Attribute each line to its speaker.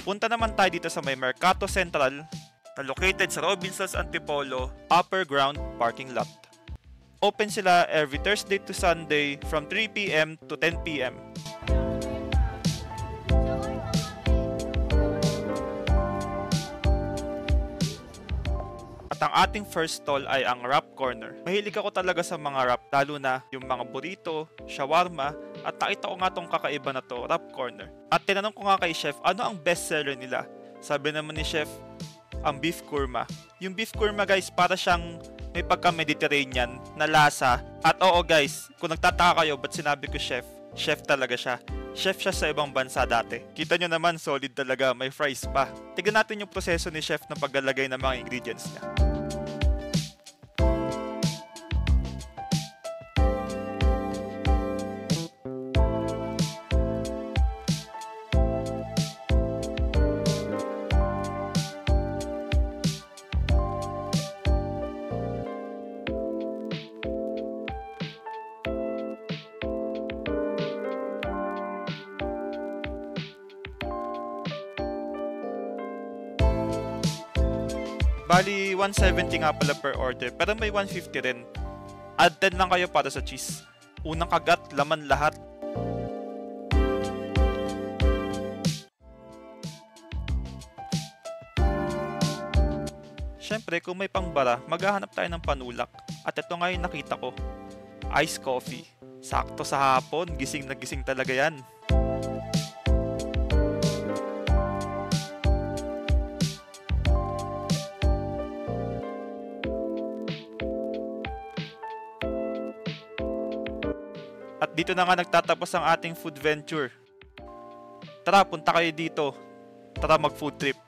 Speaker 1: Punta naman tayo dito sa may Mercato Central na located sa Robinsons Antipolo Upper Ground Parking Lot. Open sila every Thursday to Sunday from 3 p.m. to 10 p.m. At ang ating first stall ay ang Wrap Corner. Mahilig ako talaga sa mga wrap, lalo na yung mga burrito, shawarma, at nakita ko nga tong kakaiba na to, Wrap Corner. At tinanong ko nga kay Chef, ano ang best seller nila? Sabi naman ni Chef, ang beef kurma. Yung beef kurma guys, para siyang may pagka-Mediterranean na lasa. At oo guys, kung nagtataka kayo ba't sinabi ko chef, chef talaga siya. Chef siya sa ibang bansa dati. Kita nyo naman, solid talaga, may fries pa. Tignan natin yung proseso ni chef ng paglalagay ng mga ingredients niya. Bali, 170 nga pala per order, pero may 150 rin. Add 10 lang kayo para sa cheese. Unang kagat, laman lahat. Siyempre, kung may pangbara, maghahanap tayo ng panulak. At ito nga yung nakita ko. Iced coffee. Sakto sa hapon, gising na gising talaga yan. At dito na nga nagtatapos ang ating food venture. Tara, punta kayo dito. Tara mag food trip.